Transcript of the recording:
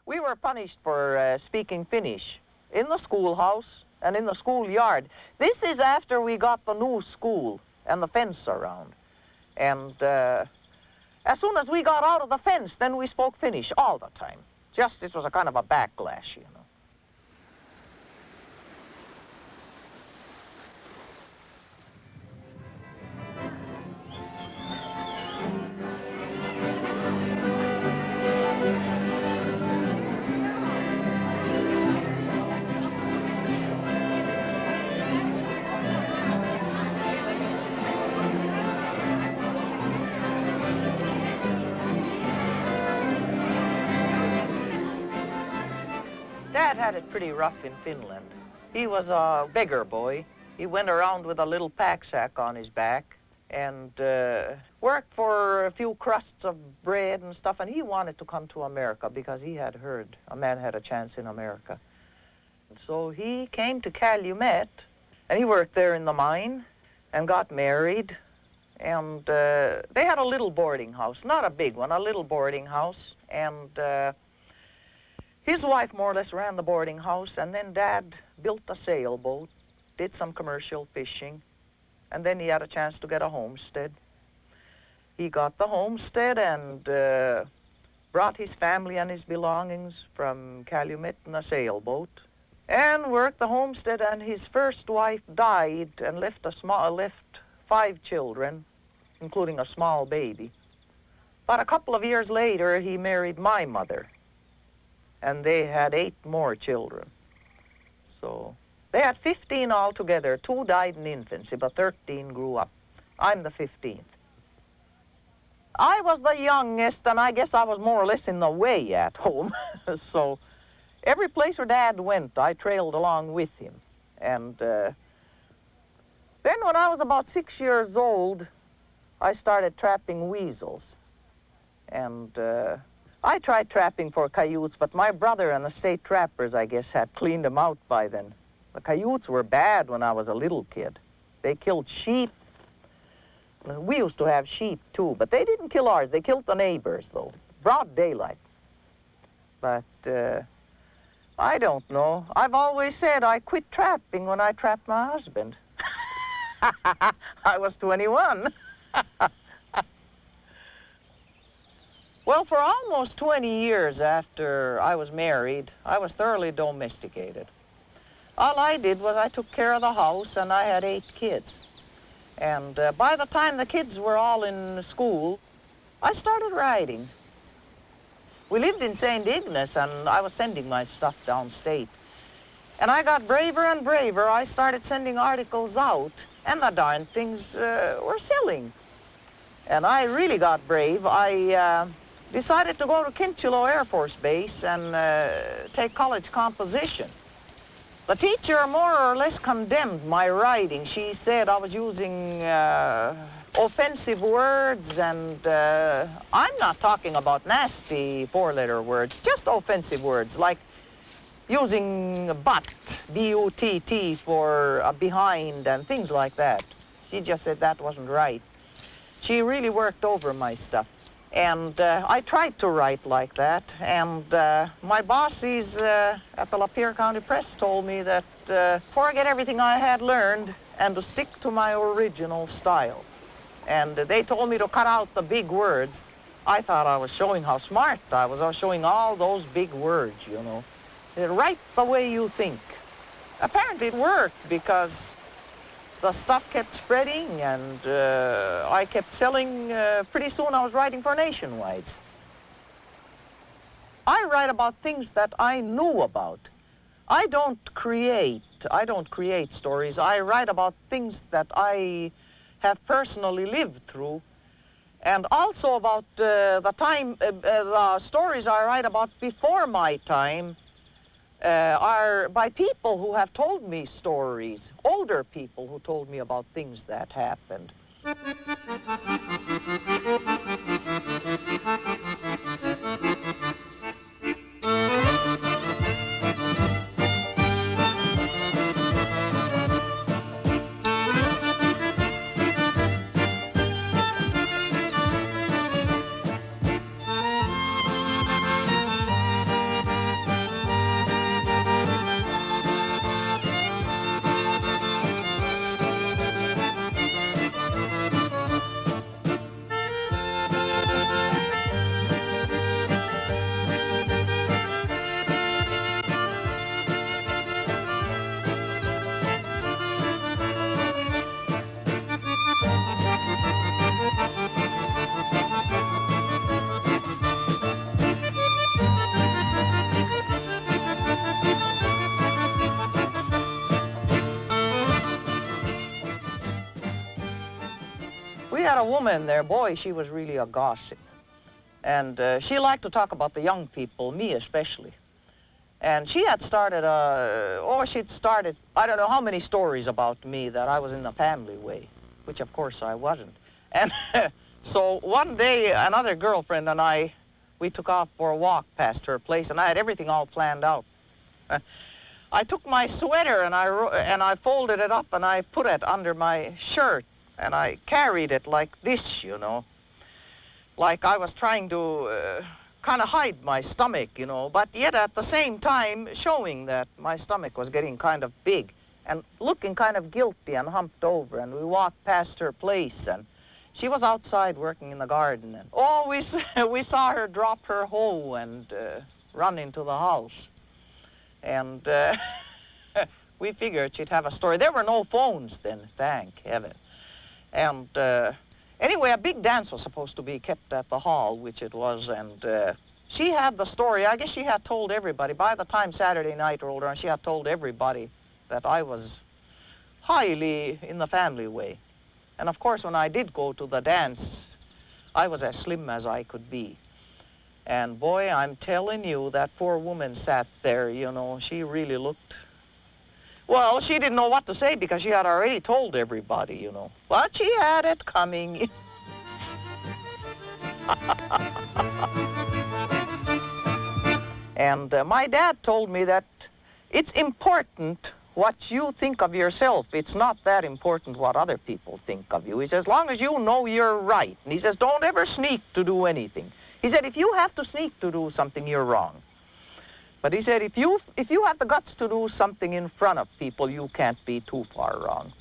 We were punished for speaking Finnish in the schoolhouse and in the schoolyard. This is after we got the new school and the fence around. And as soon as we got out of the fence, then we spoke Finnish all the time. Just, it was a kind of a backlash, you know. Dad had it pretty rough in Finland. He was a beggar boy. He went around with a little pack sack on his back and worked for a few crusts of bread and stuff, and he wanted to come to America because he had heard a man had a chance in America. And so he came to Calumet, and he worked there in the mine and got married, and they had a little boarding house, not a big one, a little boarding house, and his wife more or less ran the boarding house, and then Dad built a sailboat, did some commercial fishing, and then he had a chance to get a homestead. He got the homestead and brought his family and his belongings from Calumet in a sailboat and worked the homestead, and his first wife died and left 5 children, including a small baby. But a couple of years later, he married my mother, and they had 8 more children. So they had 15 altogether. 2 died in infancy, but 13 grew up. I'm the 15th. I was the youngest, and I guess I was more or less in the way at home. So every place where Dad went, I trailed along with him. And then when I was about 6 years old, I started trapping weasels. And I tried trapping for coyotes, but my brother and the state trappers, I guess, had cleaned them out by then. The coyotes were bad when I was a little kid. They killed sheep. We used to have sheep, too, but they didn't kill ours. They killed the neighbors, though, broad daylight. But I don't know. I've always said I quit trapping when I trapped my husband. I was 21. Well, for almost 20 years after I was married, I was thoroughly domesticated. All I did was I took care of the house, and I had 8 kids. And by the time the kids were all in school, I started writing. We lived in St. Ignace, and I was sending my stuff downstate. And I got braver and braver. I started sending articles out, and the darn things were selling. And I really got brave. I decided to go to Kincheloe Air Force Base and take college composition. The teacher more or less condemned my writing. She said I was using offensive words, and I'm not talking about nasty 4-letter words, just offensive words, like using butt, B-U-T-T, for behind and things like that. She just said that wasn't right. She really worked over my stuff. And I tried to write like that, and my bosses at the Lapeer County Press told me that forget everything I had learned and to stick to my original style. And they told me to cut out the big words. I thought I was showing how smart I was. I was showing all those big words, you know. Write the way you think. Apparently it worked, because the stuff kept spreading, and I kept selling. Pretty soon I was writing for Nationwide. I write about things that I knew about. I don't create stories. I write about things that I have personally lived through, and also about the stories I write about before my time are by people who have told me stories, older people who told me about things that happened. we had a woman there. Boy, she was really a gossip. And she liked to talk about the young people, me especially. And she had started, she'd started, I don't know how many stories about me that I was in the family way, which of course I wasn't. And so one day, another girlfriend and I, we took off for a walk past her place, and I had everything all planned out. I took my sweater and I folded it up and I put it under my shirt, and I carried it like this, you know, like I was trying to kind of hide my stomach, you know, but yet at the same time showing that my stomach was getting kind of big and looking kind of guilty and humped over. And we walked past her place, and she was outside working in the garden. And we saw her drop her hoe and run into the house. And we figured she'd have a story. There were no phones then, thank heaven. And anyway, a big dance was supposed to be kept at the hall, which it was, and she had the story. I guess she had told everybody. By the time Saturday night rolled around, she had told everybody that I was highly in the family way. And of course, when I did go to the dance, I was as slim as I could be. And boy, I'm telling you, that poor woman sat there, you know, she really looked... Well, she didn't know what to say because she had already told everybody, you know. But she had it coming. And my dad told me that it's important what you think of yourself. It's not that important what other people think of you. He says, as long as you know you're right. And he says, don't ever sneak to do anything. He said, if you have to sneak to do something, you're wrong. But he said, if you have the guts to do something in front of people, you can't be too far wrong.